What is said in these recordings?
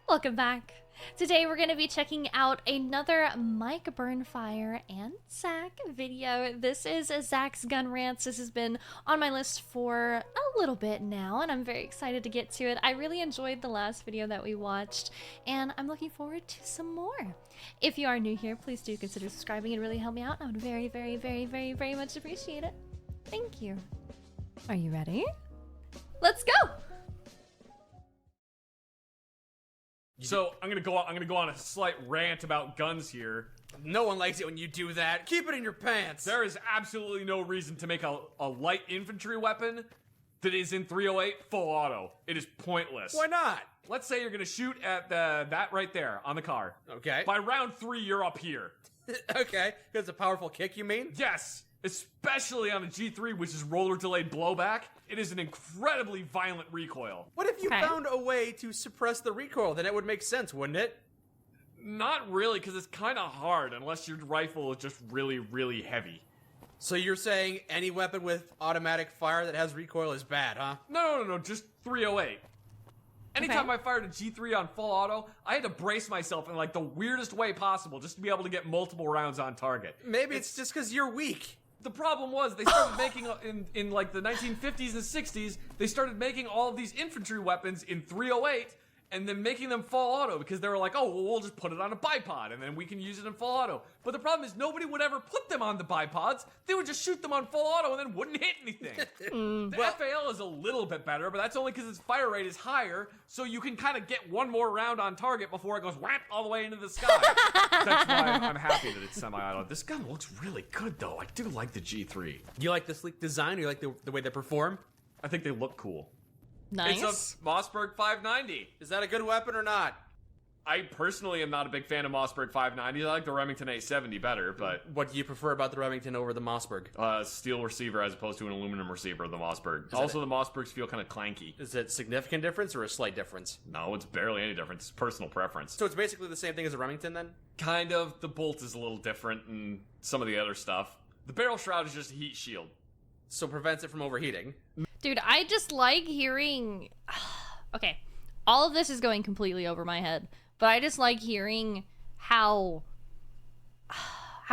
Welcome back. Today we're going to be checking out another mikeburnfire and Zach video. This is Zach's gun rants. This has been on my list for a little bit now, and I'm very excited to get to it. I really enjoyed the last video that we watched, and I'm looking forward to some more. If you are new here, please do consider subscribing. It really helped me out. I would very, very, very, very, very much appreciate it. Thank you. Are you ready? Let's go! So I'm gonna go on a slight rant about guns here. No one likes it when you do that. Keep it in your pants. There is absolutely no reason to make a light infantry weapon that is in 308 full auto. It is pointless. Why not? Let's say you're gonna shoot at that right there on the car. Okay. By round 3, you're up here. Okay, because it's a powerful kick, you mean? Yes, especially on the G3, which is roller delayed blowback. It is an incredibly violent recoil. What if you found a way to suppress the recoil? Then it would make sense, wouldn't it? Not really, because it's kind of hard unless your rifle is just really, really heavy. So you're saying any weapon with automatic fire that has recoil is bad, huh? No, just 308. Anytime I fired a G3 on full auto, I had to brace myself in like the weirdest way possible just to be able to get multiple rounds on target. Maybe it's just because you're weak. The problem was they started making, in like the 1950s and 60s, they started making all of these infantry weapons in 308 and then making them full auto because they were like, oh, well, we'll just put it on a bipod and then we can use it in full auto. But the problem is nobody would ever put them on the bipods. They would just shoot them on full auto and then wouldn't hit anything. The FAL is a little bit better, but that's only because its fire rate is higher, so you can kind of get one more round on target before it goes whap all the way into the sky. That's why I'm happy that it's semi-auto. This gun looks really good, though. I do like the G3. Do you like the sleek design, or you like the way they perform? I think they look cool. Nice. It's a Mossberg 590. Is that a good weapon or not? I personally am not a big fan of Mossberg 590s. I like the Remington 870 better, but... What do you prefer about the Remington over the Mossberg? Steel receiver as opposed to an aluminum receiver of the Mossberg. Also, the Mossbergs feel kind of clanky. Is it significant difference or a slight difference? No, it's barely any difference. It's personal preference. So it's basically the same thing as a Remington, then? Kind of. The bolt is a little different and some of the other stuff. The barrel shroud is just a heat shield. So prevents it from overheating. Dude, I just like hearing... Okay, all of this is going completely over my head, but I just like hearing how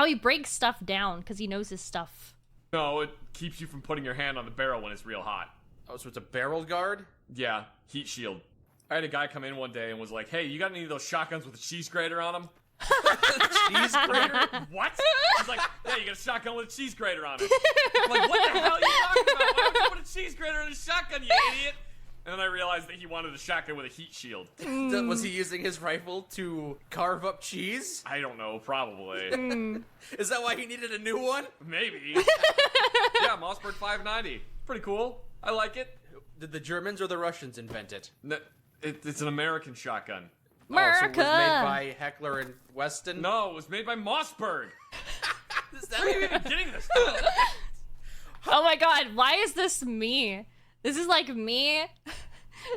he breaks stuff down because he knows his stuff. No, it keeps you from putting your hand on the barrel when it's real hot. Oh, so it's a barrel guard? Yeah, heat shield. I had a guy come in one day and was like, hey, you got any of those shotguns with a cheese grater on them? Cheese grater? What? He's like, yeah, you got a shotgun with a cheese grater on it. I'm like, what the hell are you talking about? Why would you put a cheese grater in a shotgun, you idiot? And then I realized that he wanted a shotgun with a heat shield. Was he using his rifle to carve up cheese? I don't know, probably. Is that why he needed a new one? Maybe. Yeah, Mossberg 590. Pretty cool. I like it. Did the Germans or the Russians invent it? It's an American shotgun. America! Oh, so it was made by Heckler and Weston? No, it was made by Mossberg. Is Where are you that even getting this from? Oh my god, why is this me? This is like me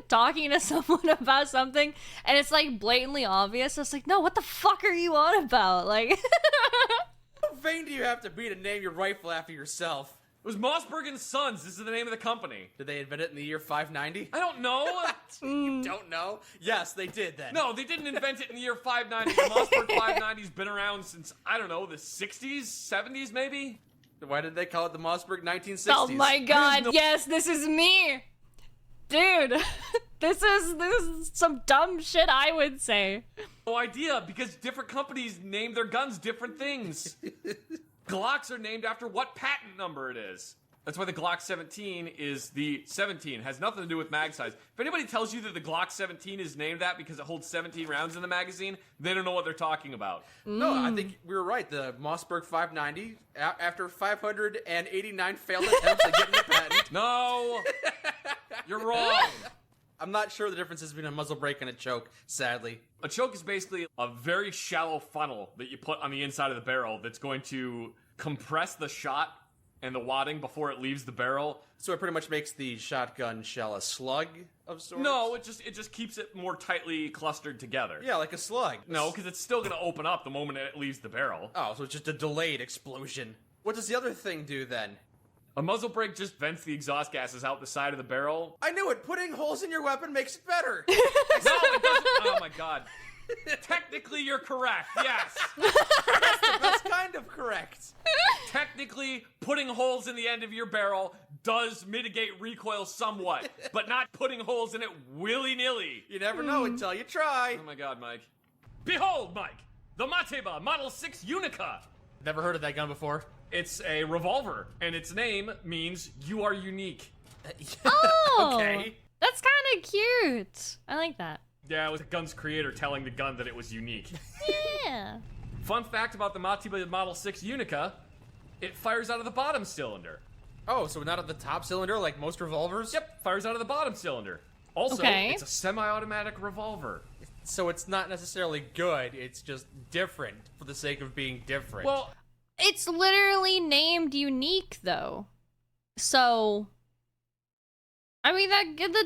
talking to someone about something, and it's like blatantly obvious. It's like, no, what the fuck are you on about? Like, How vain do you have to be to name your rifle after yourself? It was Mossberg and Sons. This is the name of the company. Did they invent it in the year 590? I don't know. You don't know? Yes, they did then. No, they didn't invent it in the year 590. The Mossberg 590's been around since, I don't know, the 60s, 70s maybe? Why did they call it the Mossberg 1960s? oh my god, yes, this is me! Dude, this is some dumb shit I would say. No idea, because different companies name their guns different things. Glocks are named after what patent number it is. That's why the Glock 17 is the 17. It has nothing to do with mag size. If anybody tells you that the Glock 17 is named that because it holds 17 rounds in the magazine, they don't know what they're talking about. No, I think we were right. The Mossberg 590, after 589 failed attempts at getting the patent. No! You're wrong. I'm not sure the difference between a muzzle brake and a choke, sadly. A choke is basically a very shallow funnel that you put on the inside of the barrel that's going to compress the shot and the wadding before it leaves the barrel. So it pretty much makes the shotgun shell a slug of sorts? No, it just keeps it more tightly clustered together. Yeah, like a slug. No, because it's still going to open up the moment it leaves the barrel. Oh, so it's just a delayed explosion. What does the other thing do then? A muzzle brake just vents the exhaust gases out the side of the barrel. I knew it. Putting holes in your weapon makes it better. No, it doesn't. Oh my god. Technically, you're correct, yes. That's kind of correct. Technically, putting holes in the end of your barrel does mitigate recoil somewhat, but not putting holes in it willy-nilly. You never know until you try. Oh my god, Mike. Behold, Mike, the Mateba Model 6 Unica. Never heard of that gun before. It's a revolver, and its name means you are unique. Oh, Okay. That's kind of cute. I like that. Yeah, it was the gun's creator telling the gun that it was unique. Yeah. Fun fact about the Mateba Model 6 Unica, it fires out of the bottom cylinder. Oh, so not at the top cylinder like most revolvers? Yep, fires out of the bottom cylinder. Also, Okay. it's a semi-automatic revolver. So it's not necessarily good, it's just different for the sake of being different. Well, It's literally named unique, though. So, I mean, that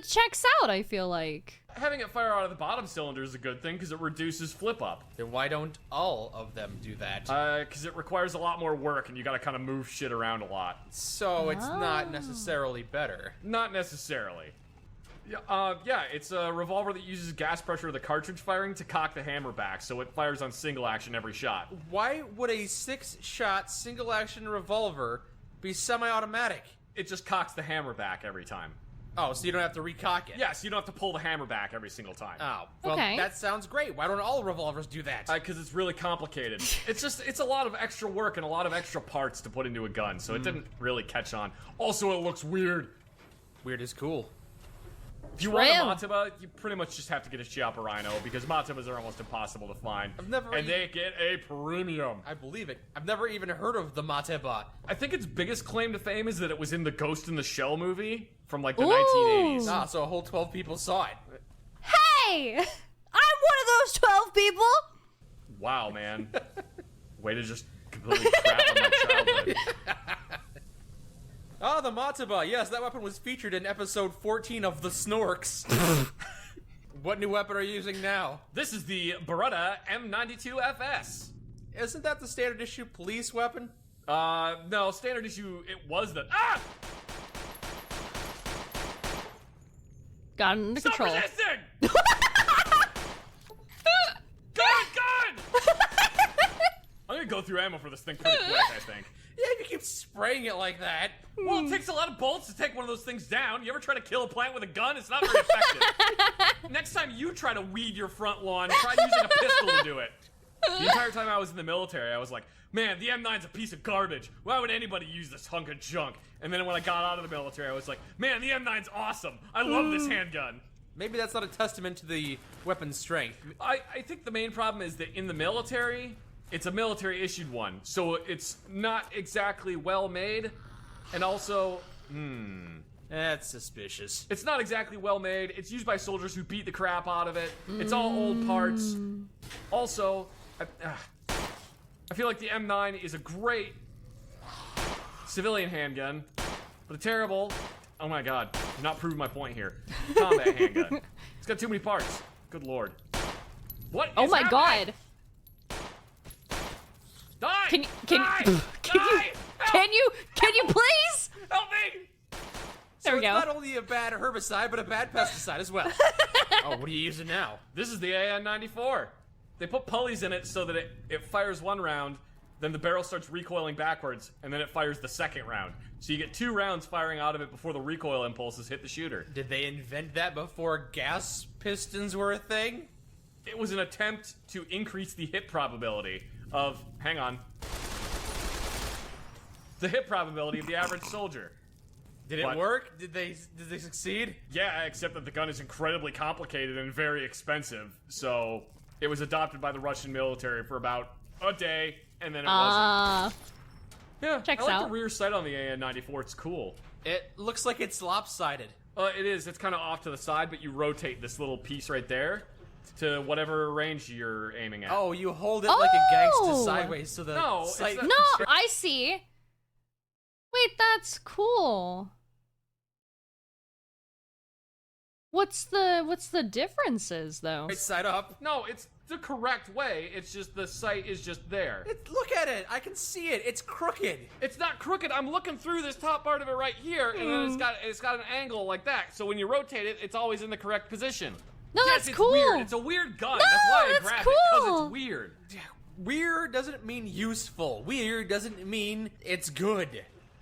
checks out, I feel like. having it fire out of the bottom cylinder is a good thing because it reduces flip up. then why don't all of them do that? Because it requires a lot more work and you gotta kind of move shit around a lot. So it's not necessarily better. Not necessarily. Yeah, it's a revolver that uses gas pressure of the cartridge firing to cock the hammer back, so it fires on single action every shot. Why would a 6-shot single-action revolver be semi-automatic? It just cocks the hammer back every time. Oh, so you don't have to recock it? Yes, you don't have to pull the hammer back every single time. Oh, well, Okay. that sounds great. Why don't all revolvers do that? Because it's really complicated. It's a lot of extra work and a lot of extra parts to put into a gun, so it didn't really catch on. Also, it looks weird. Weird is cool. If you want a Trim. Mateba, you pretty much just have to get a Chiappa Rhino, because Matebas are almost impossible to find. I've never and they get a premium. I believe it. I've never even heard of the Mateba. I think its biggest claim to fame is that it was in the Ghost in the Shell movie from like the Ooh. 1980s. Ah, so a whole 12 people saw it. Hey! I'm one of those 12 people! Wow, man. Way to just completely crap on my childhood. Ah, the Mateba. Yes, that weapon was featured in episode 14 of The Snorks. What new weapon are you using now? This is the Beretta M92FS. Isn't that the standard issue police weapon? No, standard issue, it was the... Ah! Got it under Stop control. resisting! Gun! I'm gonna go through ammo for this thing pretty quick, I think. Yeah, if you keep spraying it like that. Well, it takes a lot of bullets to take one of those things down. You ever try to kill a plant with a gun? It's not very effective. Next time you try to weed your front lawn, try using a pistol to do it. The entire time I was in the military, I was like, man, the M9's a piece of garbage. Why would anybody use this hunk of junk? And then when I got out of the military, I was like, man, the M9's awesome. I love this handgun. Maybe that's not a testament to the weapon's strength. I think the main problem is that in the military, it's a military issued one, so it's not exactly well made, and also, That's suspicious. it's not exactly well made. It's used by soldiers who beat the crap out of it. It's all old parts. Also, I feel like the M9 is a great civilian handgun, but a terrible, oh my god, you're not proving my point here, combat handgun. It's got too many parts. Good lord. What is Oh my happening? god. Die! Can Die! you can you please? Help me! There we it's go. not only a bad herbicide, but a bad pesticide as well. Oh, what are you using now? This is the AN-94. They put pulleys in it so that it fires one round, then the barrel starts recoiling backwards, and then it fires the second round. So you get 2 rounds firing out of it before the recoil impulses hit the shooter. Did they invent that before gas pistons were a thing? It was an attempt to increase the hit probability of, hang on, the hit probability of the average soldier. Did it What? work? Did they succeed? Yeah, except that the gun is incredibly complicated and very expensive, so it was adopted by the Russian military for about a day, and then it wasn't. Yeah, checks I like out. the rear sight on the AN-94, it's cool. It looks like it's lopsided. It is, it's kind of off to the side, but you rotate this little piece right there to whatever range you're aiming at. Oh, you hold it like a gangster Oh! sideways so the No, it's sight... not- No, I see. Wait, that's cool. What's the differences though? right side up. No, it's the correct way, it's just the sight is just there. Look at it. I can see it. It's crooked. It's not crooked, I'm looking through this top part of it right here, and then it's got an angle like that, so when you rotate it, it's always in the correct position. No, Yes, that's it's cool. weird. It's a weird gun. No, that's why I that's grabbed it, cool. because it's weird. Weird doesn't mean useful. Weird doesn't mean it's good.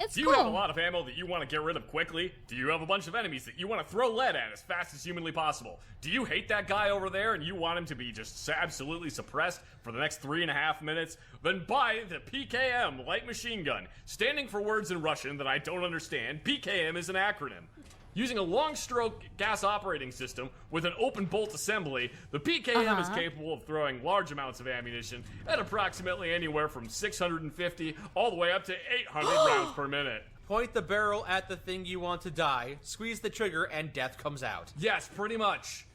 It's Do cool. you have a lot of ammo that you want to get rid of quickly? Do you have a bunch of enemies that you want to throw lead at as fast as humanly possible? Do you hate that guy over there and you want him to be just absolutely suppressed for the next 3.5 minutes? Then buy the PKM light machine gun. Standing for words in Russian that I don't understand, PKM is an acronym. Using a long-stroke gas operating system with an open bolt assembly, the PKM is capable of throwing large amounts of ammunition at approximately anywhere from 650 all the way up to 800 rounds per minute. Point the barrel at the thing you want to die, squeeze the trigger, and death comes out. Yes, pretty much.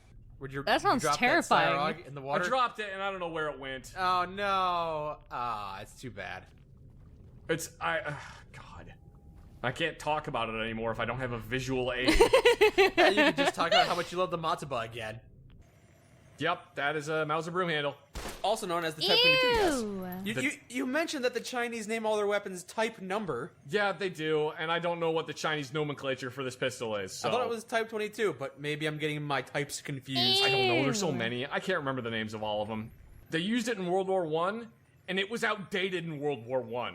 That sounds terrifying. That Cyrog in the I water? dropped it and I don't know where it went. Oh no! It's too bad. God. I can't talk about it anymore if I don't have a visual aid. Yeah, you can just talk about how much you love the matsuba again. Yep, that is a Mauser broom handle. Also known as the Type 22, Ew. yes. You mentioned that the Chinese name all their weapons Type number. Yeah, they do, and I don't know what the Chinese nomenclature for this pistol is. So. I thought it was Type 22, but maybe I'm getting my types confused. I don't know, there's so Ew. many. I can't remember the names of all of them. They used it in World War I, and it was outdated in World War I.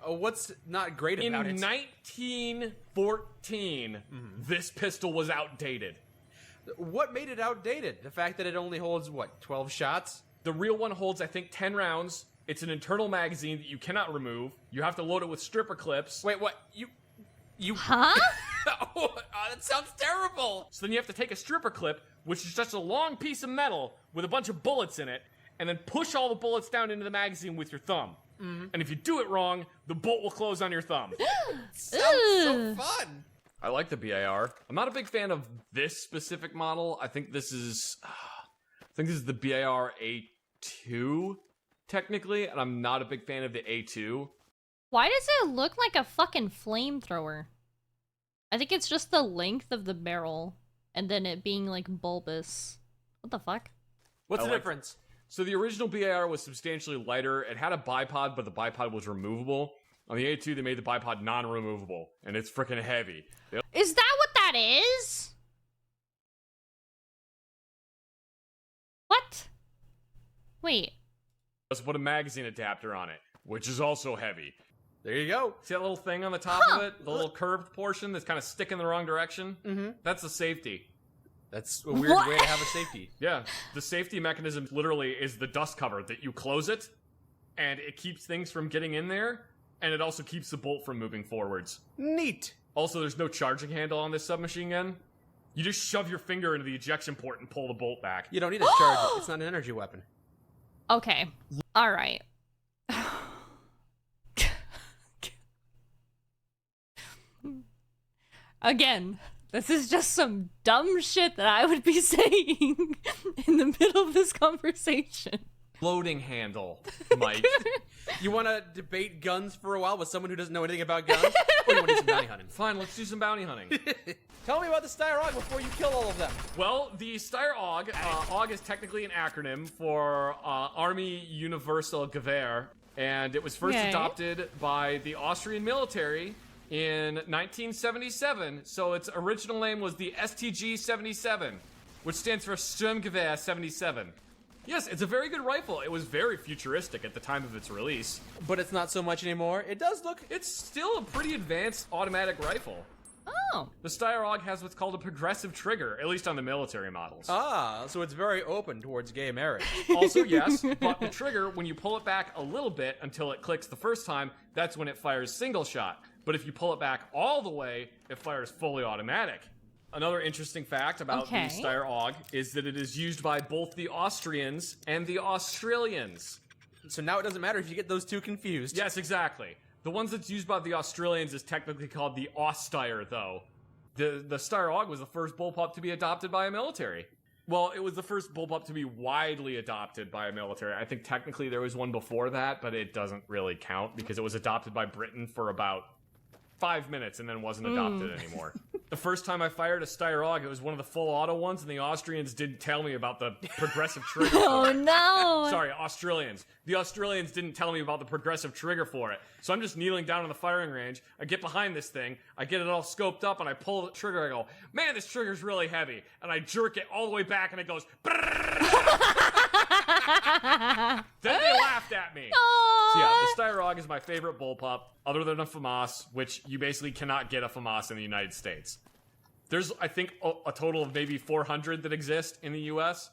What's not great In about it? 1914, this pistol was outdated. What made it outdated? The fact that it only holds, what, 12 shots? The real one holds, I think, 10 rounds. It's an internal magazine that you cannot remove. You have to load it with stripper clips. Wait, what? You... Huh? That sounds terrible! So then you have to take a stripper clip, which is just a long piece of metal with a bunch of bullets in it, and then push all the bullets down into the magazine with your thumb. And if you do it wrong, the bolt will close on your thumb. Sounds so fun! I like the BAR. I'm not a big fan of this specific model. I think this is the BAR A2, technically, and I'm not a big fan of the A2. Why does it look like a fucking flamethrower? I think it's just the length of the barrel, and then it being like bulbous. What the fuck? What's I the like- difference? So the original BAR was substantially lighter. It had a bipod, but the bipod was removable. On the A2, they made the bipod non-removable, and it's freaking heavy. They Is that what that is? What? Wait. also put a magazine adapter on it, which is also heavy. There you go. See that little thing on the top of it? The little curved portion that's kind of sticking the wrong direction? Mm-hmm. That's the safety. That's a weird What? way to have a safety. Yeah, the safety mechanism literally is the dust cover that you close it, and it keeps things from getting in there, and it also keeps the bolt from moving forwards. Neat. Also, there's no charging handle on this submachine gun. You just shove your finger into the ejection port and pull the bolt back. You don't need to charge it. It's not an energy weapon. Okay. Alright. Again, this is just some dumb shit that I would be saying in the middle of this conversation. Loading handle, Mike. You want to debate guns for a while with someone who doesn't know anything about guns? Or you want to do some bounty hunting? Fine, let's do some bounty hunting. Tell me about the Styrog before you kill all of them. Well, the Steyr AUG, AUG is technically an acronym for Army Universal Gewehr, and it was first Okay. adopted by the Austrian military in 1977, so its original name was the STG-77, which stands for Sturmgewehr 77. Yes, it's a very good rifle. It was very futuristic at the time of its release. But it's not so much anymore. It does look... It's still a pretty advanced automatic rifle. Oh. The Steyr AUG has what's called a progressive trigger, at least on the military models. So it's very open towards gay marriage. Also, yes, but the trigger, when you pull it back a little bit until it clicks the first time, that's when it fires single shot. But if you pull it back all the way, it fires fully automatic. Another interesting fact about Okay. the Steyr AUG is that it is used by both the Austrians and the Australians. So now it doesn't matter if you get those two confused. Yes, exactly. The ones that's used by the Australians is technically called the Osteyr, though. The Steyr AUG was the first bullpup to be adopted by a military. Well, it was the first bullpup to be widely adopted by a military. I think technically there was one before that, but it doesn't really count because it was adopted by Britain for about 5 minutes and then wasn't adopted anymore. The first time I fired a Styrogue, it was one of the full auto ones, and the Austrians didn't tell me about the progressive trigger. Oh no! Sorry, Australians. The Australians didn't tell me about the progressive trigger for it. So I'm just kneeling down on the firing range. I get behind this thing. I get it all scoped up, and I pull the trigger. I go, man, this trigger's really heavy. And I jerk it all the way back, and it goes... Then they laughed at me. Aww. So yeah, the Styrogue is my favorite bullpup, other than a FAMAS, which you basically cannot get a FAMAS in the United States. There's, I think, a total of maybe 400 that exist in the U.S.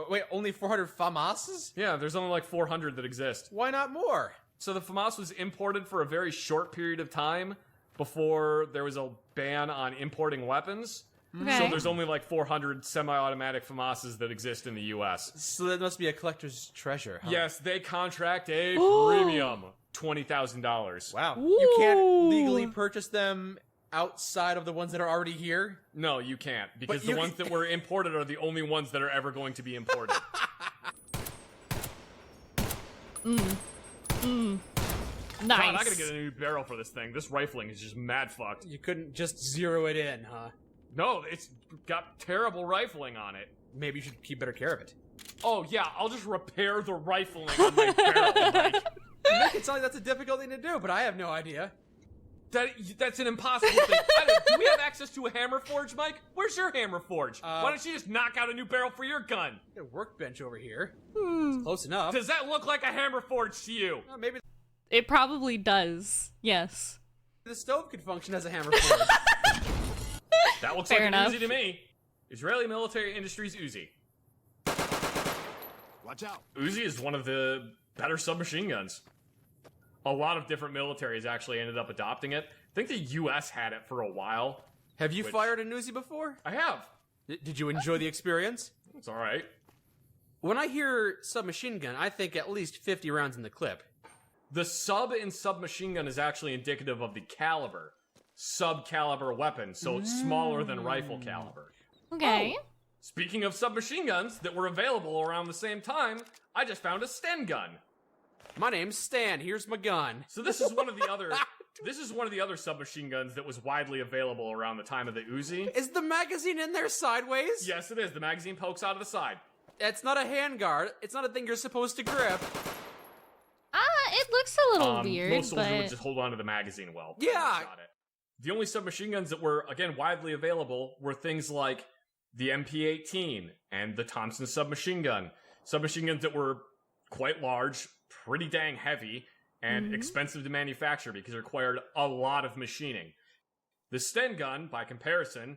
Wait, only 400 FAMASs? Yeah, there's only like 400 that exist. Why not more? So the FAMAS was imported for a very short period of time before there was a ban on importing weapons. Okay. So there's only like 400 semi-automatic FAMASs that exist in the U.S. So that must be a collector's treasure, huh? Yes, they contract a premium $20,000. Wow. Ooh. You can't legally purchase them outside of the ones that are already here? No, you can't, because But the you ones that were imported are the only ones that are ever going to be imported. Nice. God, I gotta get a new barrel for this thing. This rifling is just mad fucked. You couldn't just zero it in, huh? No, it's got terrible rifling on it. Maybe you should keep better care of it. Oh yeah, I'll just repair the rifling on my barrel, Mike. You make it sound like that's a difficult thing to do, but I have no idea. That's an impossible thing. Do we have access to a hammer forge, Mike? Where's your hammer forge? Why don't you just knock out a new barrel for your gun? Got a workbench over here. It's close enough. Does that look like a hammer forge to you? Maybe It probably does. Yes. the stove could function as a hammer forge. That looks Fair like enough. an Uzi to me. Israeli Military Industries Uzi. Watch out. Uzi is one of the better submachine guns. A lot of different militaries actually ended up adopting it. I think the U.S. had it for a while. Have you Which- fired an Uzi before? I have. Did you enjoy the experience? It's alright. When I hear submachine gun, I think at least 50 rounds in the clip. The sub in submachine gun is actually indicative of the caliber. Sub-caliber weapon, so it's smaller than rifle caliber. Okay. Speaking of submachine guns that were available around the same time, I just found a Sten gun. My name's Stan, here's my gun. So this is one of the other submachine guns that was widely available around the time of the Uzi. Is the magazine in there sideways? Yes, it is. The magazine pokes out of the side. It's not a handguard. It's not a thing you're supposed to grip. It looks a little weird, Most soldiers but would just hold onto the magazine well. Yeah. Got it. The only submachine guns that were, again, widely available were things like the MP-18 and the Thompson submachine gun. Submachine guns that were quite large, pretty dang heavy, and expensive to manufacture because it required a lot of machining. The Sten gun, by comparison,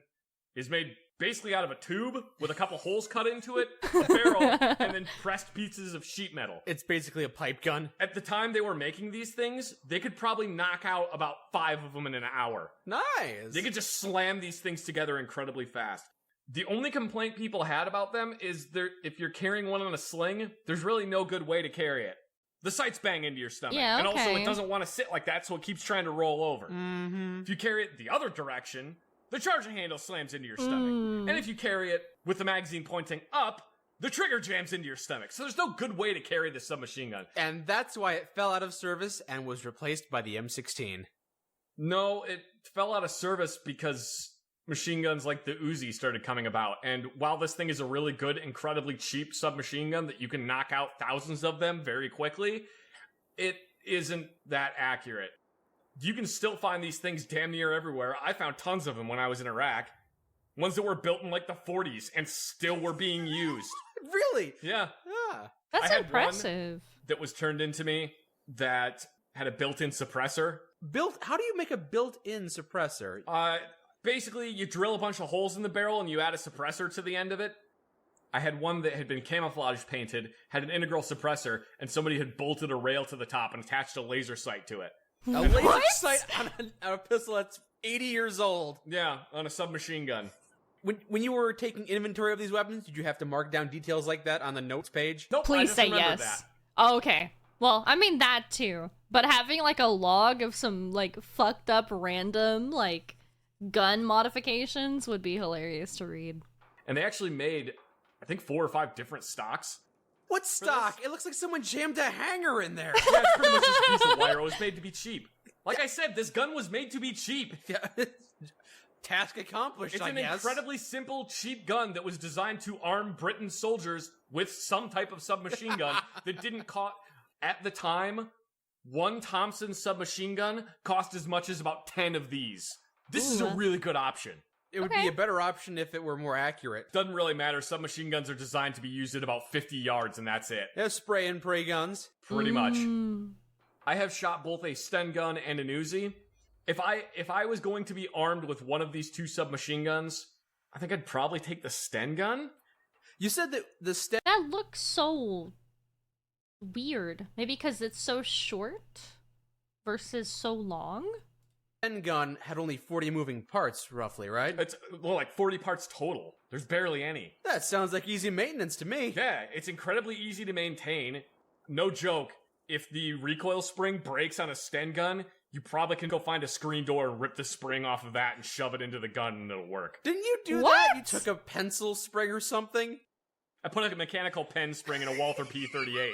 is made basically out of a tube with a couple holes cut into it, a barrel, and then pressed pieces of sheet metal. It's basically a pipe gun. At the time they were making these things, they could probably knock out about 5 of them in an hour. Nice. They could just slam these things together incredibly fast. The only complaint people had about them is if you're carrying one on a sling, there's really no good way to carry it. The sights bang into your stomach. Yeah, And also okay. it doesn't want to sit like that, so it keeps trying to roll over. If you carry it the other direction, the charging handle slams into your stomach. And if you carry it with the magazine pointing up, the trigger jams into your stomach. So there's no good way to carry this submachine gun. And that's why it fell out of service and was replaced by the M16. No, it fell out of service because machine guns like the Uzi started coming about. And while this thing is a really good, incredibly cheap submachine gun that you can knock out thousands of them very quickly, it isn't that accurate. You can still find these things damn near everywhere. I found tons of them when I was in Iraq. Ones that were built in like the 40s and still were being used. Really? Yeah. Ah. that's I had one impressive. that was turned into me that had a built-in suppressor. How do you make a built-in suppressor? Basically, you drill a bunch of holes in the barrel and you add a suppressor to the end of it. I had one that had been camouflage painted, had an integral suppressor, and somebody had bolted a rail to the top and attached a laser sight to it. A laser sight on a pistol that's 80 years old. Yeah, on a submachine gun. When you were taking inventory of these weapons, did you have to mark down details like that on the notes page? Nope, I Please just say remembered yes. that. Oh, okay. Well, I mean that too. But having like a log of some like fucked up random like gun modifications would be hilarious to read. And they actually made, I think, 4 or 5 different stocks. What stock? It looks like someone jammed a hanger in there. Yeah, it's pretty much just a piece of wire. It was made to be cheap. Like I said, this gun was made to be cheap. Yeah. task accomplished, It's I an guess. incredibly simple, cheap gun that was designed to arm Britain's soldiers with some type of submachine gun that didn't cost, at the time, one Thompson submachine gun cost as much as about 10 of these. This is a really good option. It would be a better option if it were more accurate. Doesn't really matter. Submachine guns are designed to be used at about 50 yards, and that's it. They have spray and pray guns. Pretty much. I have shot both a Sten gun and an Uzi. If I was going to be armed with one of these two submachine guns, I think I'd probably take the Sten gun. You said that the Sten That looks so weird. Maybe because it's so short versus so long? gun had only 40 moving parts, roughly, right? It's like 40 parts total. There's barely any. That sounds like easy maintenance to me. Yeah, it's incredibly easy to maintain. No joke. If the recoil spring breaks on a Sten gun, you probably can go find a screen door and rip the spring off of that and shove it into the gun and it'll work. Didn't you do What? that? You took a pencil spring or something? I put a mechanical pen spring in a Walther P38.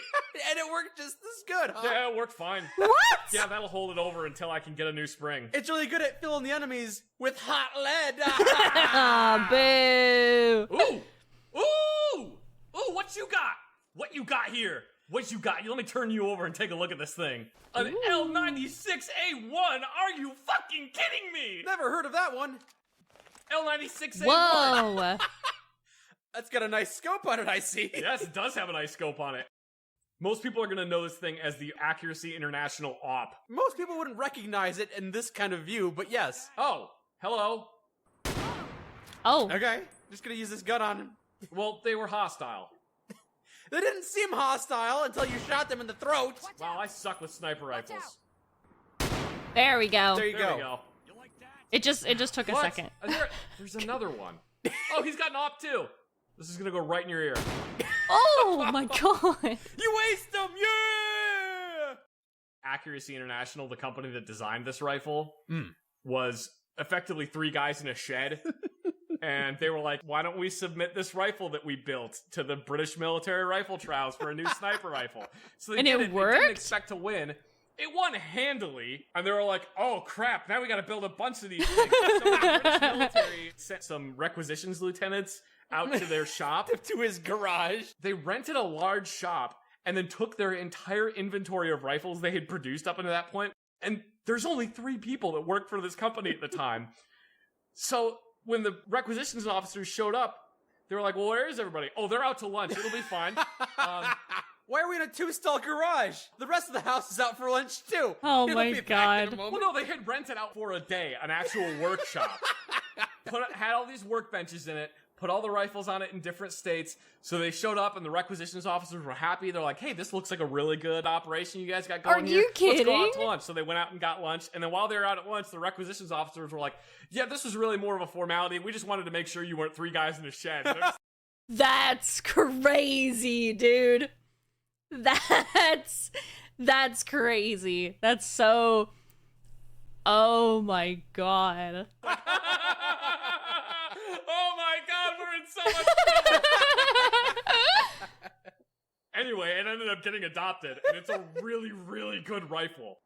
And it worked just as good, huh? Yeah, it worked fine. What? Yeah, that'll hold it over until I can get a new spring. It's really good at filling the enemies with hot lead. Ah, boo. Ooh! Ooh! Ooh, what you got? What you got here? What you got? Let me turn you over and take a look at this thing. An L96A1? Are you fucking kidding me? Never heard of that one. L96A1. Whoa. That's got a nice scope on it, I see. Yes, it does have a nice scope on it. Most people are going to know this thing as the Accuracy International AWP. Most people wouldn't recognize it in this kind of view, but yes. Oh, hello. Oh. Okay, just gonna use this gun on him. Well, they were hostile. They didn't seem hostile until you shot them in the throat. Wow, I suck with sniper rifles. There we go. There you There go. we go. It just took a What? second. There's another one. Oh, he's got an AWP too. This is gonna go right in your ear. Oh my god. You waste them, yeah! Accuracy International, the company that designed this rifle, was effectively 3 guys in a shed. And they were like, why don't we submit this rifle that we built to the British military rifle trials for a new sniper rifle? So they And did it it. They worked? didn't expect to win. It won handily. And they were like, oh crap, now we gotta build a bunch of these things. So the British military sent some requisitions lieutenants out to their shop. To his garage. They rented a large shop and then took their entire inventory of rifles they had produced up until that point. And there's only 3 people that worked for this company at the time. So when the requisitions officers showed up, they were like, well, where is everybody? Oh, they're out to lunch. It'll be fine. Why are we in a 2-stall garage? The rest of the house is out for lunch too. Oh It'll my be back in a God. moment. Well, no, they had rented out for a day an actual workshop. Had all these workbenches in it, put all the rifles on it in different states. So they showed up and the requisitions officers were happy. They're like, hey, this looks like a really good operation you guys got going Are here. you Let's go out kidding? to lunch. So they went out and got lunch. And then while they were out at lunch, the requisitions officers were like, yeah, this was really more of a formality. We just wanted to make sure you weren't 3 guys in a shed. And they're just That's crazy, dude. That's crazy. That's so. Oh my god. oh my god, we're in so much trouble. Anyway, it ended up getting adopted, and it's a really, really good rifle.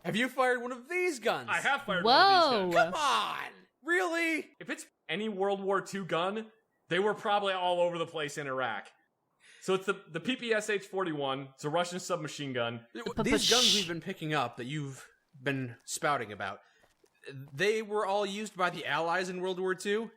Have you fired one of these guns? I have fired one of these guns. Come on! Really? If it's any World War II gun, they were probably all over the place in Iraq. So it's the PPSH-41. It's a Russian submachine gun. These guns we've been picking up that you've been spouting about, they were all used by the Allies in World War II?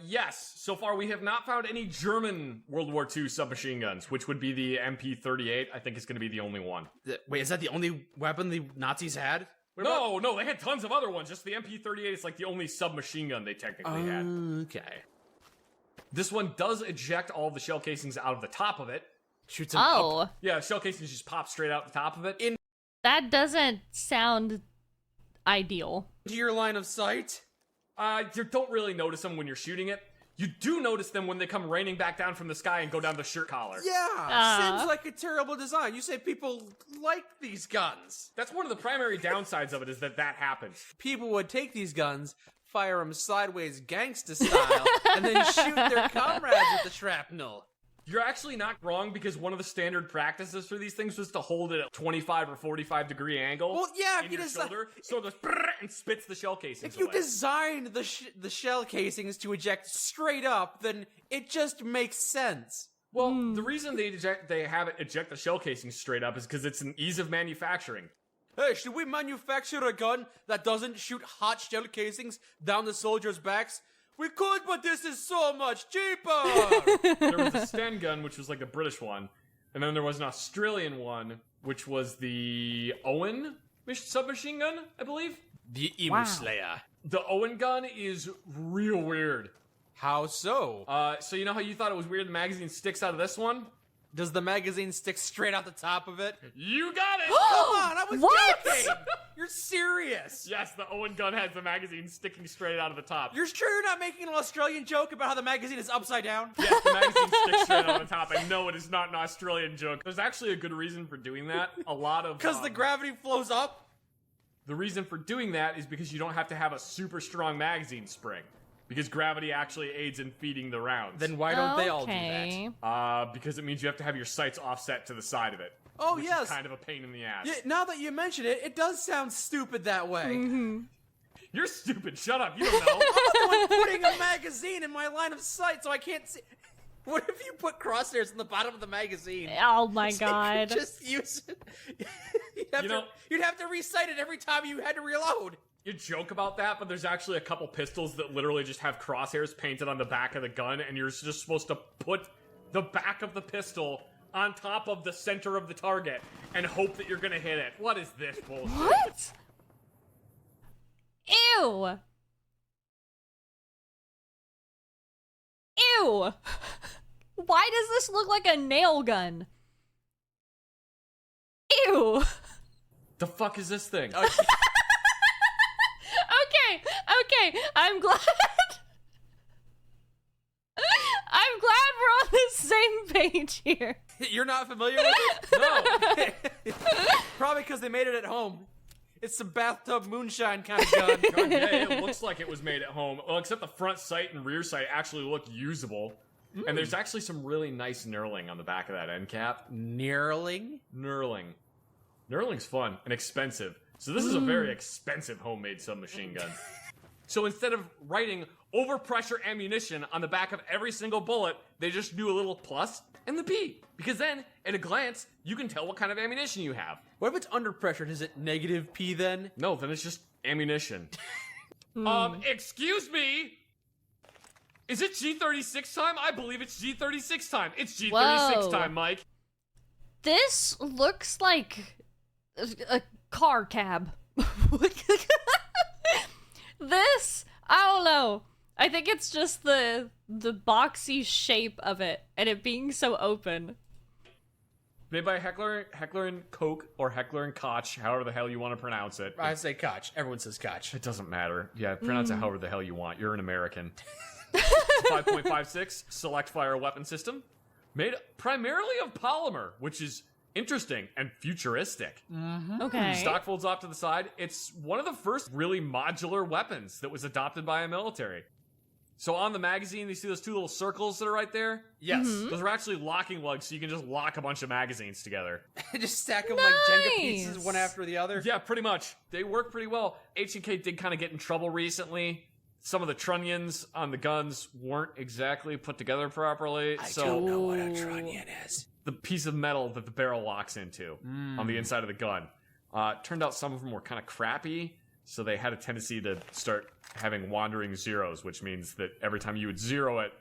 Yes. So far, we have not found any German World War II submachine guns, which would be the MP-38. I think it's going to be the only one. Wait, is that the only weapon the Nazis had? No, they had tons of other ones. Just the MP-38 is like the only submachine gun they technically had. Okay. This one does eject all the shell casings out of the top of it. Shoots them up. Oh, Yeah, shell casings just pop straight out the top of it. that doesn't sound ideal. Into your line of sight? You don't really notice them when you're shooting it. You do notice them when they come raining back down from the sky and go down the shirt collar. Yeah, seems like a terrible design. You say people like these guns. That's one of the primary downsides of it, is that happens. People would take these guns, fire them sideways gangsta style, and then shoot their comrades with the shrapnel. You're actually not wrong, because one of the standard practices for these things was to hold it at 25 or 45 degree angle. Well, yeah, in your shoulder, so it goes brrr and spits the shell casings If you away. designed the shell casings to eject straight up, then it just makes sense. Well, the reason they have it eject the shell casings straight up is because it's an ease of manufacturing. Hey, should we manufacture a gun that doesn't shoot hot shell casings down the soldiers' backs? We could, but this is so much cheaper! There was a Sten gun, which was like a British one, and then there was an Australian one, which was the Owen submachine gun, I believe. The Emu Wow. Slayer. The Owen gun is real weird. How so? So you know how you thought it was weird the magazine sticks out of this one? Does the magazine stick straight out the top of it? You got it! Come on, I was What? joking! You're serious! Yes, the Owen gun has the magazine sticking straight out of the top. You're sure you're not making an Australian joke about how the magazine is upside down? Yes, the magazine sticks straight out of the top. I know it is not an Australian joke. There's actually a good reason for doing that. A lot of... Because the gravity flows up? The reason for doing that is because you don't have to have a super strong magazine spring. Because gravity actually aids in feeding the rounds. Then why don't they all do Okay. that? Because it means you have to have your sights offset to the side of it. Oh, which yes. is kind of a pain in the ass. Yeah, now that you mention it, it does sound stupid that way. You're stupid. Shut up. You don't know. I'm the one putting a magazine in my line of sight so I can't see. What if you put crosshairs in the bottom of the magazine? Oh my So you could god. just use it. You'd have to recite it every time you had to reload. You joke about that, but there's actually a couple pistols that literally just have crosshairs painted on the back of the gun, and you're just supposed to put the back of the pistol on top of the center of the target and hope that you're gonna hit it. What is this bullshit? What? Ew. Ew. Why does this look like a nail gun? Ew. The fuck is this thing? Okay, I'm glad. I'm glad we're on the same page here. You're not familiar with it? No. Probably because they made it at home. It's some bathtub moonshine kind of gun. God, yeah, it looks like it was made at home. Well, except the front sight and rear sight actually look usable. And there's actually some really nice knurling on the back of that end cap. Knurling? Knurling. Knurling's fun and expensive. So this is a very expensive homemade submachine gun. So instead of writing overpressure ammunition on the back of every single bullet, they just do a little plus and the P. Because then, at a glance, you can tell what kind of ammunition you have. What if it's under pressure? Is it negative P then? No, then it's just ammunition. Excuse me? Is it G36 time? I believe it's G36 time. It's G36 Whoa. time, Mike. This looks like a car cab. This, I don't know. I think it's just the boxy shape of it and it being so open. Made by Heckler and Koch, or Heckler and Koch, however the hell you want to pronounce it. I say Koch. Everyone says Koch. It doesn't matter. Yeah, pronounce it however the hell you want. You're an American. It's a 5.56 select fire weapon system. Made primarily of polymer, which is interesting and futuristic. Okay. Stock folds off to the side. It's one of the first really modular weapons that was adopted by a military. So on the magazine, you see those two little circles that are right there? Yes. Those are actually locking lugs, so you can just lock a bunch of magazines together. Just stack them like Jenga Nice. pieces one after the other. Yeah, pretty much. They work pretty well. H&K did kind of get in trouble recently. Some of the trunnions on the guns weren't exactly put together properly. I so don't know what a trunnion is. the piece of metal that the barrel locks into on the inside of the gun. Turned out some of them were kind of crappy, so they had a tendency to start having wandering zeros, which means that every time you would zero it,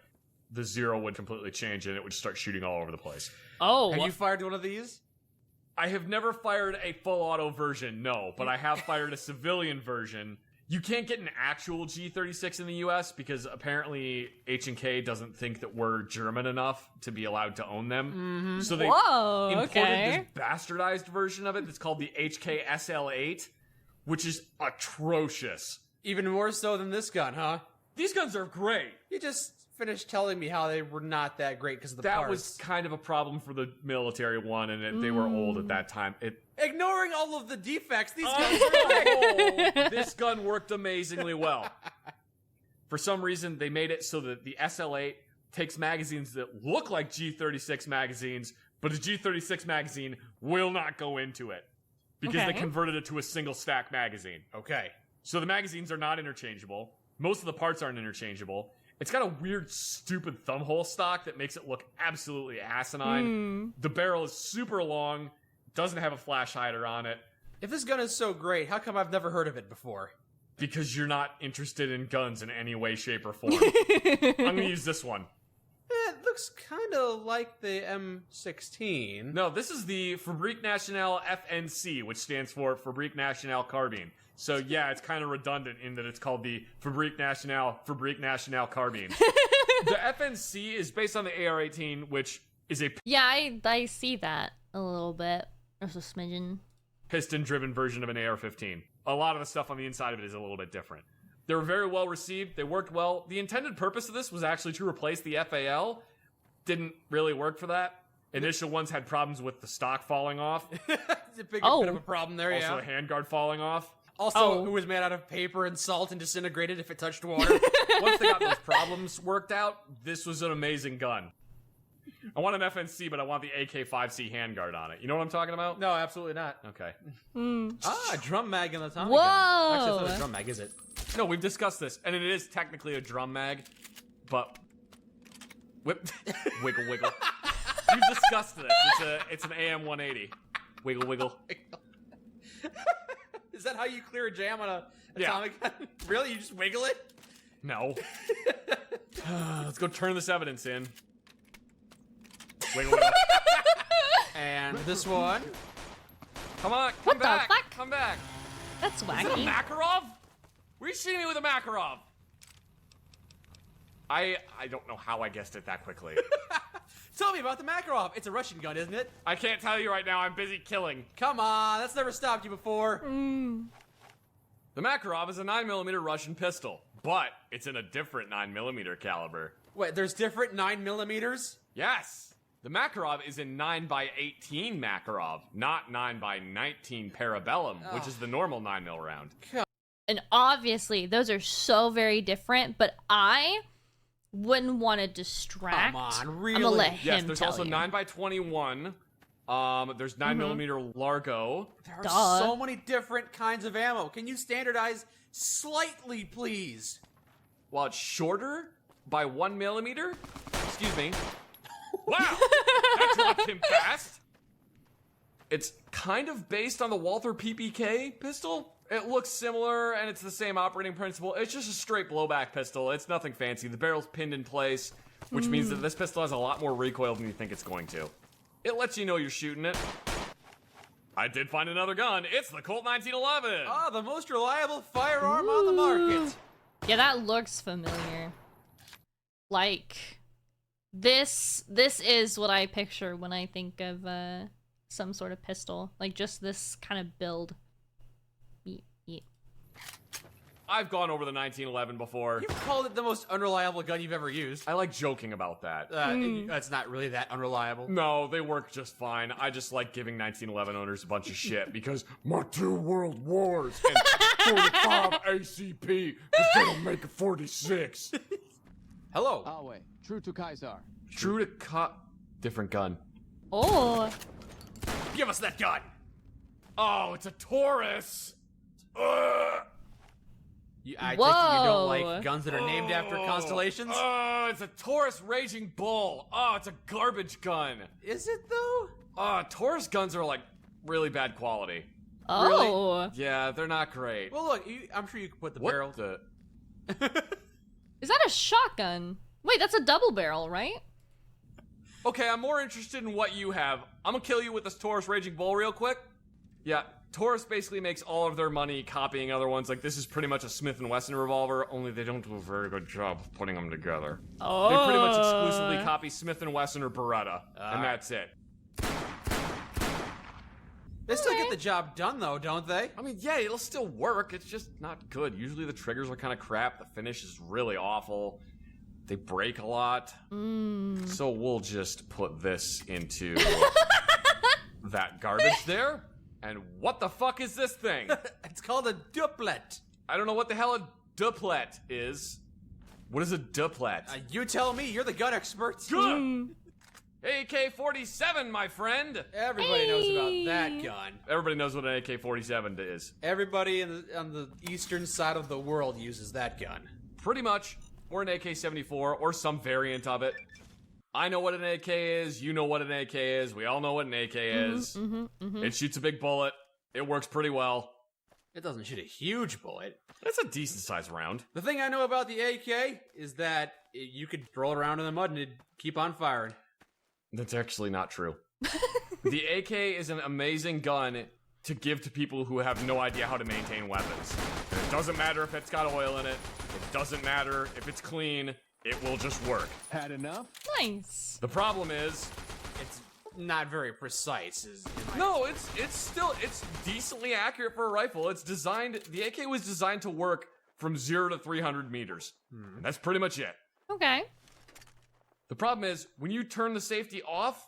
the zero would completely change and it would start shooting all over the place. Oh. Have you fired one of these? I have never fired a full auto version, no, but I have fired a civilian version. You can't get an actual G36 in the US because apparently H&K doesn't think that we're German enough to be allowed to own them. So they Whoa, imported okay. this bastardized version of it that's called the HK SL8, which is atrocious. Even more so than this gun, huh? These guns are great. You just finished telling me how they were not that great because of the That parts. was kind of a problem for the military one, and they were old at that time. Ignoring all of the defects, these guns are great. This gun worked amazingly well. For some reason, they made it so that the SL8 takes magazines that look like G36 magazines, but a G36 magazine will not go into it because they Okay. converted it to a single stack magazine. Okay. So the magazines are not interchangeable. Most of the parts aren't interchangeable. It's got a weird, stupid thumbhole stock that makes it look absolutely asinine. The barrel is super long, doesn't have a flash hider on it. If this gun is so great, how come I've never heard of it before? Because you're not interested in guns in any way, shape, or form. I'm gonna use this one. It looks kind of like the M16. No, this is the Fabrique Nationale FNC, which stands for Fabrique Nationale Carbine. So yeah, it's kind of redundant in that it's called the Fabrique Nationale Carbine. The FNC is based on the AR-18, which is a Yeah, I see that a little bit. There's a smidgen. piston-driven version of an AR-15. A lot of the stuff on the inside of it is a little bit different. They were very well received. They worked well. The intended purpose of this was actually to replace the FAL. Didn't really work for that. Initial ones had problems with the stock falling off. It's a bit Oh. of a problem there, Also, yeah. the handguard falling off. Also, it was made out of paper and salt and disintegrated if it touched water. Once they got those problems worked out, this was an amazing gun. I want an FNC, but I want the AK-5C handguard on it. You know what I'm talking about? No, absolutely not. Okay. Ah, a drum mag in the Tommy Whoa! gun. Actually, it's not a drum mag, is it? No, we've discussed this, and it is technically a drum mag, but whip, wiggle, wiggle. We've discussed this. It's an AM-180. Wiggle, wiggle. Is that how you clear a jam on a Yeah. atomic gun? Really? You just wiggle it? No. Let's go turn this evidence in. Wiggle, wiggle. And this one. Come on, come What the back. fuck? Come back. That's Is it a wacky. Makarov? Were you shooting me with a Makarov? I don't know how I guessed it that quickly. Tell me about the Makarov. It's a Russian gun, isn't it? I can't tell you right now. I'm busy killing. Come on, that's never stopped you before. The Makarov is a 9mm Russian pistol, but it's in a different 9mm caliber. Wait, there's different 9mm? Yes! The Makarov is in 9x18 Makarov, not 9x19 Parabellum, which is the normal 9mm round. And obviously, those are so very different, but I wouldn't want to distract. Come on, I'm really? gonna let him Yes, there's tell also you. 9x21. There's 9mm Largo. There are Duh. so many different kinds of ammo. Can you standardize slightly, please? While it's shorter by 1mm. Excuse me. Wow! That dropped him fast. It's kind of based on the Walther PPK pistol. It looks similar, and it's the same operating principle. It's just a straight blowback pistol. It's nothing fancy. The barrel's pinned in place, which means that this pistol has a lot more recoil than you think it's going to. It lets you know you're shooting it. I did find another gun. It's the Colt 1911. Ah, the most reliable firearm on the market. Yeah, that looks familiar. Like, this is what I picture when I think of some sort of pistol. Like, just this kind of build. Yeet. I've gone over the 1911 before. You've called it the most unreliable gun you've ever used. I like joking about that. That's not really that unreliable. No, they work just fine. I just like giving 1911 owners a bunch of shit because my 2 world wars and 45 ACP is gonna make a 46. Hello. Always true to Kaiser. True to different gun. Oh, Give us that gun. Oh, it's a Taurus. Ugh. I take it you don't Whoa. like guns that are named after constellations? Oh, it's a Taurus Raging Bull. Oh, it's a garbage gun. Is it though? Taurus guns are like really bad quality. oh. Yeah, they're not great. Well, look, I'm sure you could put the What barrel. the? Is that a shotgun? Wait, that's a double barrel, right? Okay, I'm more interested in what you have. I'm gonna kill you with this Taurus Raging Bull real quick. Yeah, Taurus basically makes all of their money copying other ones. Like, this is pretty much a Smith & Wesson revolver, only they don't do a very good job of putting them together. Oh. They pretty much exclusively copy Smith & Wesson or Beretta, and that's it. They still get the job done though, don't they? I mean, yeah, it'll still work. It's just not good. Usually the triggers are kind of crap. The finish is really awful. They break a lot. So we'll just put this into that garbage there. And what the fuck is this thing? It's called a duplet. I don't know what the hell a duplet is. What is a duplet? You tell me, you're the gun expert. Good. AK-47, my friend. Everybody knows about that gun. Everybody knows what an AK-47 is. Everybody on the eastern side of the world uses that gun. Pretty much. Or an AK-74, or some variant of it. I know what an AK is, you know what an AK is, we all know what an AK is. It shoots a big bullet. It works pretty well. It doesn't shoot a huge bullet. It's a decent sized round. The thing I know about the AK is that you could throw it around in the mud and it'd keep on firing. That's actually not true. The AK is an amazing gun to give to people who have no idea how to maintain weapons. And it doesn't matter if it's got oil in it. It doesn't matter if it's clean. It will just work. Had enough? Nice. The problem is, It's not very precise. no, it's decently accurate for a rifle. It's designed, the AK was designed to work from 0 to 300 meters. And that's pretty much it. Okay. The problem is, when you turn the safety off,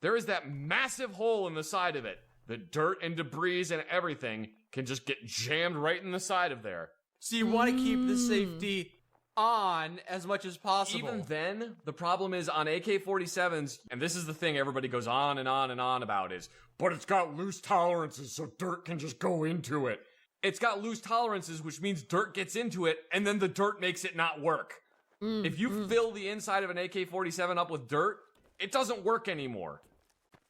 there is that massive hole in the side of it. The dirt and debris and everything can just get jammed right in the side of there. So you want to keep the safety on as much as possible. Even then, the problem is on AK-47s, and this is the thing everybody goes on and on and on about is, but it's got loose tolerances so dirt can just go into it. It's got loose tolerances, which means dirt gets into it, and then the dirt makes it not work. If you fill the inside of an AK-47 up with dirt, it doesn't work anymore.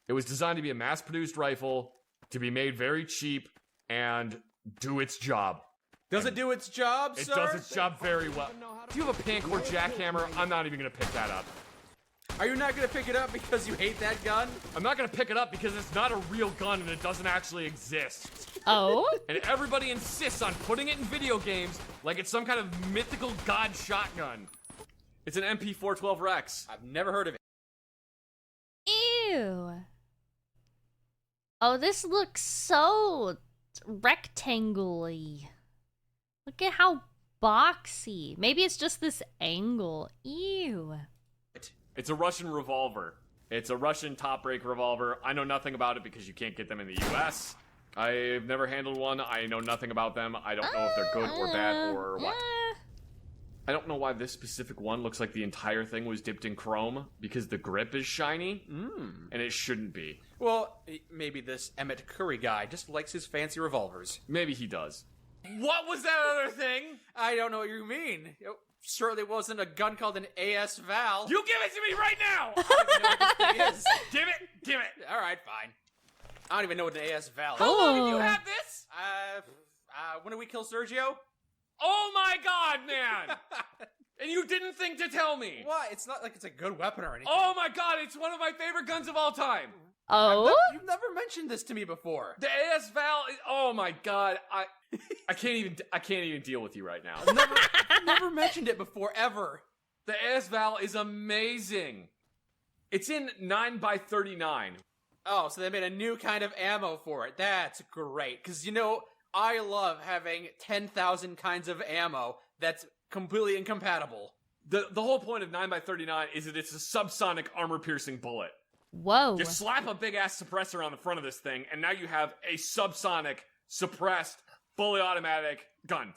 It was designed to be a mass-produced rifle, to be made very cheap, and do its job. Does it do its job, It sir? does its job very well. Do you have a Pancore jackhammer? I'm not even gonna pick that up. Are you not going to pick it up because you hate that gun? I'm not gonna pick it up because it's not a real gun and it doesn't actually exist. Oh? And everybody insists on putting it in video games like it's some kind of mythical god shotgun. It's an MP412 Rex. I've never heard of it. Ew. Oh, this looks so rectangle-y. Look at how boxy. Maybe it's just this angle. Ew. It's a Russian revolver. It's a Russian top break revolver. I know nothing about it because you can't get them in the US. I've never handled one. I know nothing about them. I don't know if they're good or bad or what. I don't know why this specific one looks like the entire thing was dipped in chrome, because the grip is shiny, and it shouldn't be. Well, maybe this Emmett Curry guy just likes his fancy revolvers. Maybe he does. What was that other thing? I don't know what you mean. It certainly wasn't a gun called an AS Val. You give it to me right now! I don't even know what this thing is. Give it! All right, fine. I don't even know what an AS Val is. How long have you had this? When did we kill Sergio? Oh my god, man! And you didn't think to tell me! Why? It's not like it's a good weapon or anything. Oh my god, it's one of my favorite guns of all time! Oh? You've never mentioned this to me before. The AS Val is, oh my god, I can't even deal with you right now. Never mentioned it before, ever. The AS Val is amazing. It's in 9x39. Oh, so they made a new kind of ammo for it. That's great. Because, you know, I love having 10,000 kinds of ammo that's completely incompatible. The whole point of 9x39 is that it's a subsonic armor-piercing bullet. Whoa. You slap a big-ass suppressor on the front of this thing, and now you have a subsonic, suppressed, fully automatic gun.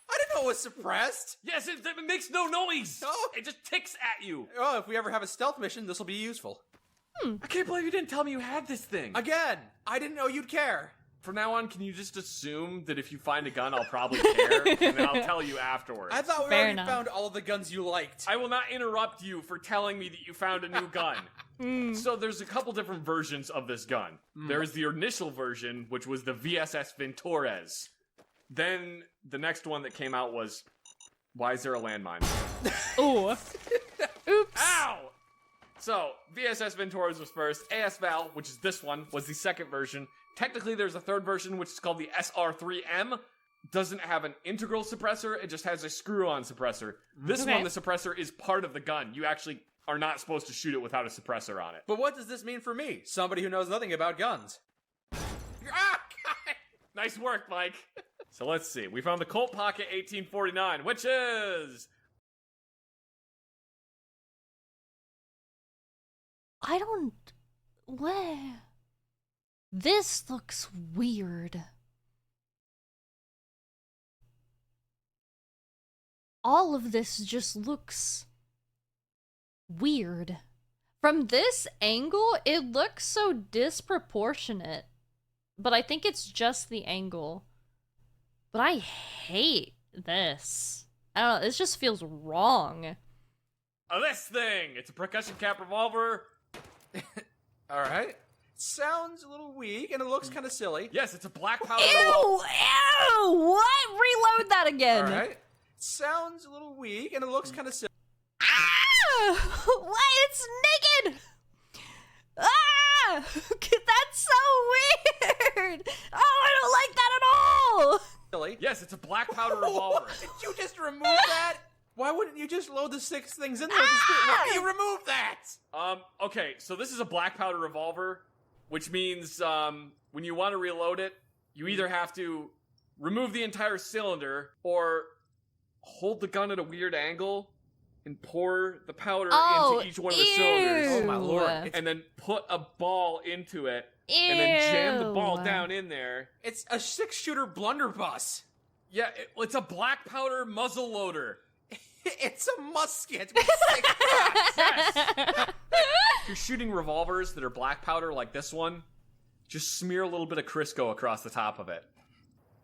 I didn't know it was suppressed. Yes, it makes no noise. Oh. It just ticks at you. Oh, if we ever have a stealth mission, this will be useful. I can't believe you didn't tell me you had this thing. Again, I didn't know you'd care. From now on, can you just assume that if you find a gun, I'll probably care, and then I'll tell you afterwards? I thought we Fair already enough. found all of the guns you liked. I will not interrupt you for telling me that you found a new gun. So there's a couple different versions of this gun. There is the initial version, which was the VSS Ventores. Then the next one that came out was, why is there a landmine? Ooh. Oops. Ow! So, VSS Ventures was first. AS Val, which is this one, was the second version. Technically, there's a third version, which is called the SR3M. Doesn't have an integral suppressor, it just has a screw-on suppressor. This Okay. one, the suppressor is part of the gun. You actually are not supposed to shoot it without a suppressor on it. But what does this mean for me, somebody who knows nothing about guns? Ah, God! Nice work, Mike. So let's see. We found the Colt Pocket 1849, which is... I don't... Where? This looks weird. all of this just looks weird. From this angle, it looks so disproportionate. But I think it's just the angle. But I hate this. I don't know, this just feels wrong. This thing! It's a percussion cap revolver. Alright. Sounds a little weak, and it looks kind of silly. Yes, it's a black powder Ew! revolver. Ew! What? Reload that again. Alright. Sounds a little weak, and it looks kind of silly. Ah! What? It's naked! Ah! That's so weird! Oh, I don't like that at all! Silly. Yes, it's a black powder revolver. Did you just remove that? Why wouldn't you just load the 6 things in there? Why do you remove that? Okay, so this is a black powder revolver, which means, when you want to reload it, you either have to remove the entire cylinder, or hold the gun at a weird angle, and pour the powder into each one of the cylinders. Oh my lord. And then put a ball into it, and then jam the ball down in there. It's a 6-shooter blunderbuss. Yeah, it's a black powder muzzle loader. It's a musket with 6 shots. Yes. If you're shooting revolvers that are black powder like this one, just smear a little bit of Crisco across the top of it.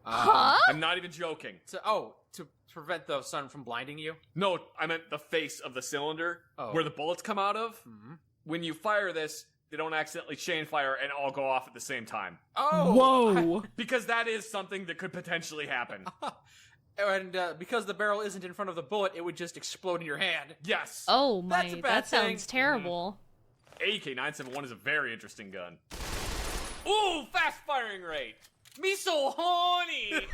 Huh? I'm not even joking. To prevent the sun from blinding you? No, I meant the face of the cylinder where the bullets come out of. Mm-hmm. When you fire this, they don't accidentally chain fire and all go off at the same time. Oh! Whoa! Because that is something that could potentially happen. And because the barrel isn't in front of the bullet, it would just explode in your hand. Yes. Oh my, That's a bad that thing. sounds terrible. AK-971 is a very interesting gun. Ooh, fast firing rate. Me so horny.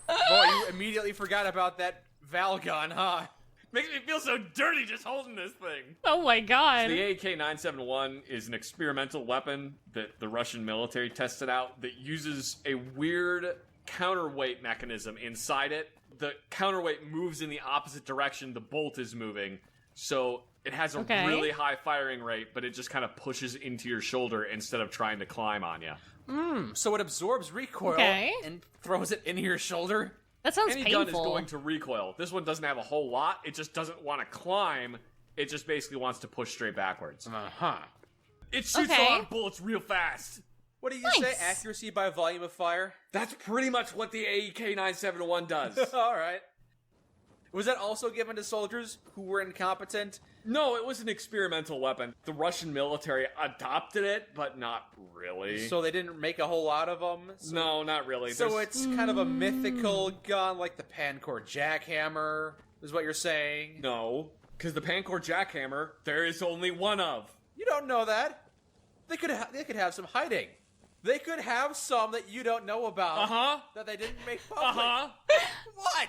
Boy, you immediately forgot about that Val gun, huh? Makes me feel so dirty just holding this thing. Oh my god. The AK-971 is an experimental weapon that the Russian military tested out that uses a weird counterweight mechanism inside it. The counterweight moves in the opposite direction the bolt is moving, so it has a really high firing rate, but it just kind of pushes into your shoulder instead of trying to climb on you. So it absorbs recoil and throws it into your shoulder? That sounds Any painful. gun is going to recoil. This one doesn't have a whole lot. It just doesn't want to climb. It just basically wants to push straight backwards. Uh-huh. It shoots a lot of bullets real fast. What do you say? Accuracy by volume of fire? That's pretty much what the AK-971 does. Alright. Was that also given to soldiers who were incompetent? No, it was an experimental weapon. The Russian military adopted it, but not really. So they didn't make a whole lot of them? No, not really. So it's kind of a mythical gun, like the Pancore jackhammer, is what you're saying? No, because the Pancore jackhammer, there is only one of. You don't know that. They could have some hiding. They could have some that you don't know about. Uh-huh. That they didn't make public. Uh-huh. What?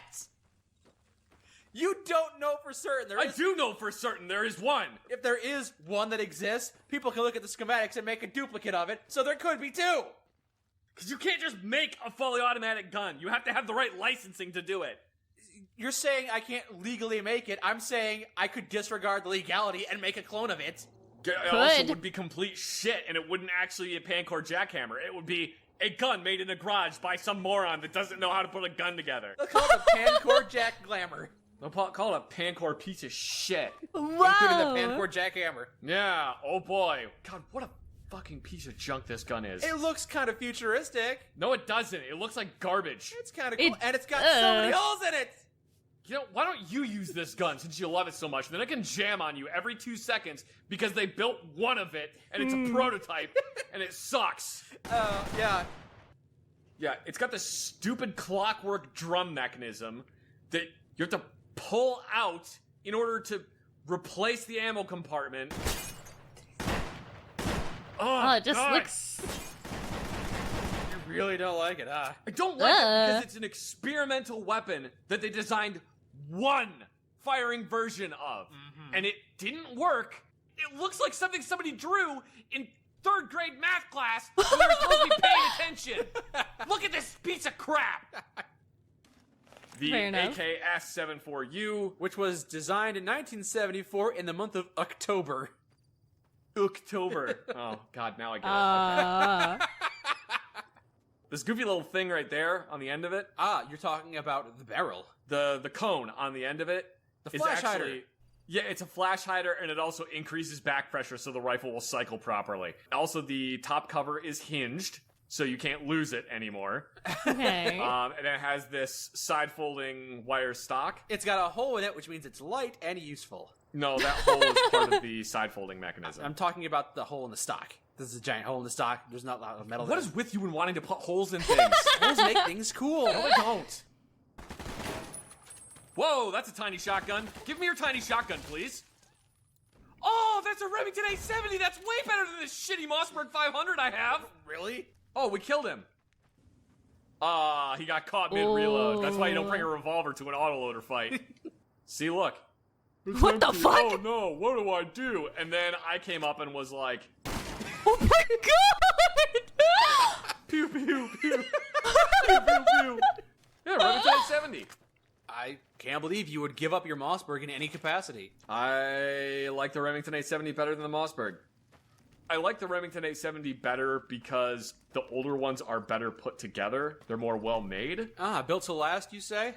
You don't know for certain. I do know for certain there is one. If there is one that exists, people can look at the schematics and make a duplicate of it, so there could be 2. Because you can't just make a fully automatic gun. You have to have the right licensing to do it. You're saying I can't legally make it. I'm saying I could disregard the legality and make a clone of it. It also would be complete shit, and it wouldn't actually be a Pancore jackhammer. It would be a gun made in a garage by some moron that doesn't know how to put a gun together. They'll call it a Pancore Jack Glamour. They'll call it a Pancore piece of shit. Including the Pancore jackhammer. Yeah, oh boy. God, what a fucking piece of junk this gun is. It looks kind of futuristic. No, it doesn't. It looks like garbage. It's kind of cool, and it's got so many holes in it. You know, why don't you use this gun since you love it so much? Then I can jam on you every 2 seconds because they built one of it, and it's a prototype, and it sucks. Yeah. Yeah, it's got this stupid clockwork drum mechanism that you have to pull out in order to replace the ammo compartment. Oh, it just God. looks... You really don't like it, huh? I don't like it because it's an experimental weapon that they designed one firing version of. And it didn't work. It looks like something somebody drew in 3rd grade math class when they were supposed to be paying attention. Look at this piece of crap. The Fair enough. AK-74U, Which was designed in 1974 in the month of October. October. Oh, God, now I get it. Okay. This goofy little thing right there on the end of it. Ah, you're talking about the barrel. The cone on the end of it. The is flash actually, hider. Yeah, it's a flash hider, and it also increases back pressure so the rifle will cycle properly. Also, the top cover is hinged, so you can't lose it anymore. Okay. And it has this side-folding wire stock. It's got a hole in it, which means it's light and useful. No, that hole is part of the side-folding mechanism. I'm talking about the hole in the stock. This is a giant hole in the stock. There's not a lot of metal What there. is with you in wanting to put holes in things? Holes make things cool. No, they don't. Whoa, that's a tiny shotgun. Give me your tiny shotgun, please. Oh, that's a Remington 870. That's way better than this shitty Mossberg 500 I have. Really? Oh, we killed him. He got caught mid-reload. That's why you don't bring a revolver to an autoloader fight. See, look. It's What the empty. fuck? Oh, no, what do I do? And then I came up and was like, Oh my god! pew, pew, pew. Pew, pew, pew. Yeah, Remington 870. I can't believe you would give up your Mossberg in any capacity. I like the Remington 870 better than the Mossberg. I like the Remington 870 better because the older ones are better put together. They're more well made. Ah, built to last, you say?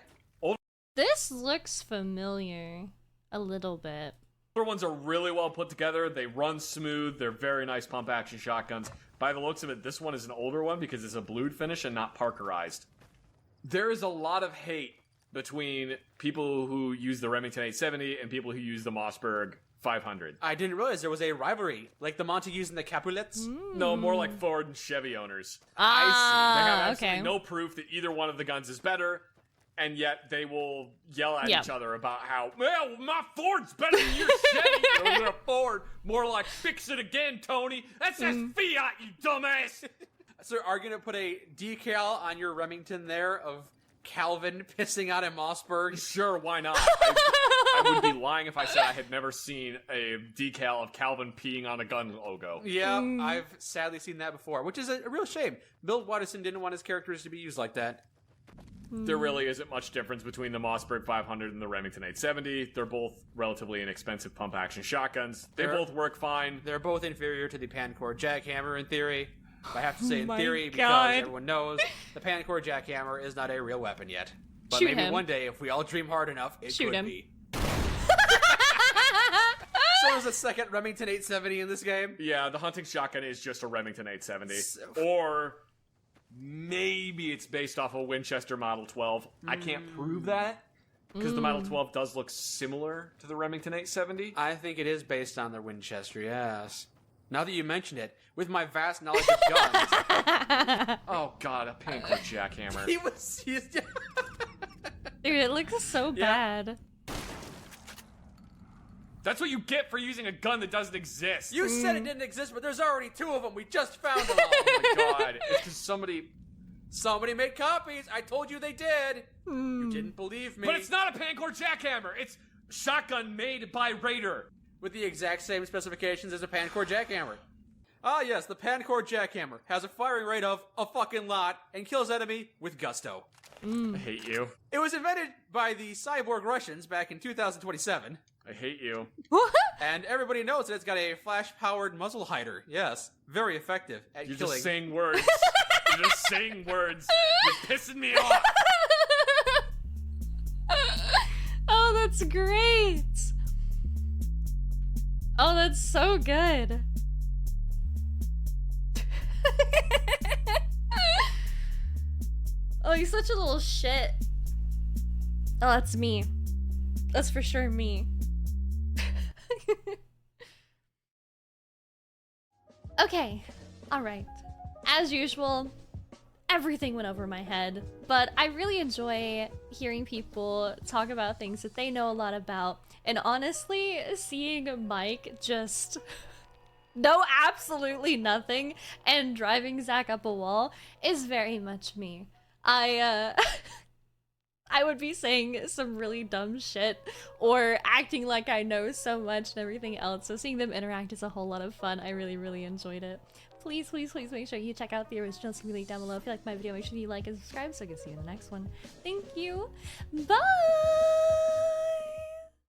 This looks familiar. A little bit. Older ones are really well put together. They run smooth. They're very nice pump action shotguns. By the looks of it, this one is an older one because it's a blued finish and not Parkerized. There is a lot of hate between people who use the Remington 870 and people who use the Mossberg 500. I didn't realize there was a rivalry, like the Montagues and the Capulets. No, more like Ford and Chevy owners. They have Ah, absolutely okay. no proof that either one of the guns is better, and yet they will yell at Yep. each other about how, well, my Ford's better than your Chevy. Or your Ford. More like, fix it again, Tony. That says Fiat, you dumbass. So are you going to put a decal on your Remington there of Calvin pissing out a Mossberg? Sure, why not? I would be lying if I said I had never seen a decal of Calvin peeing on a gun logo. Yeah, I've sadly seen that before, which is a real shame. Bill Watterson didn't want his characters to be used like that. There really isn't much difference between the Mossberg 500 and the Remington 870. They're both relatively inexpensive pump-action shotguns. They both work fine. They're both inferior to the Pancore Jackhammer in theory. I have to say in my theory because God. everyone knows the Pancore Jackhammer is not a real weapon yet. But Shoot maybe him. one day, if we all dream hard enough, it Shoot could him. be. So there's a second Remington 870 in this game? Yeah, the hunting shotgun is just a Remington 870. So- Or maybe it's based off a Winchester Model 12. I can't prove that, because the Model 12 does look similar to the Remington 870. I think it is based on the Winchester, yes. Now that you mention it, with my vast knowledge of guns, Oh god, a Pancore jackhammer. he's Dude, it looks so Yeah. bad. That's what you get for using a gun that doesn't exist. You said it didn't exist, but there's already two of them. We just found them all. Oh my god, it's because Somebody made copies. I told you they did. You didn't believe me. But it's not a Pancore jackhammer. It's a shotgun made by Raider. With the exact same specifications as a Pancore Jackhammer. Ah, yes, the Pancore Jackhammer has a firing rate of a fucking lot and kills enemy with gusto. I hate you. It was invented by the cyborg Russians back in 2027, I hate you. and everybody knows that it's got a flash-powered muzzle hider. Yes, very effective at You're killing. just saying words. You're just saying words. You're pissing me off. Oh, that's great. Oh, that's so good. Oh, he's such a little shit. Oh, that's me. That's for sure me. Okay, alright. As usual, everything went over my head, but I really enjoy hearing people talk about things that they know a lot about, and honestly, seeing Mike just know absolutely nothing and driving Zach up a wall is very much me. I would be saying some really dumb shit or acting like I know so much and everything else, so seeing them interact is a whole lot of fun. I really, really enjoyed it. Please, please, please make sure you check out the originals link down below. If you like my video, make sure you like and subscribe so I can see you in the next one. Thank you. Bye!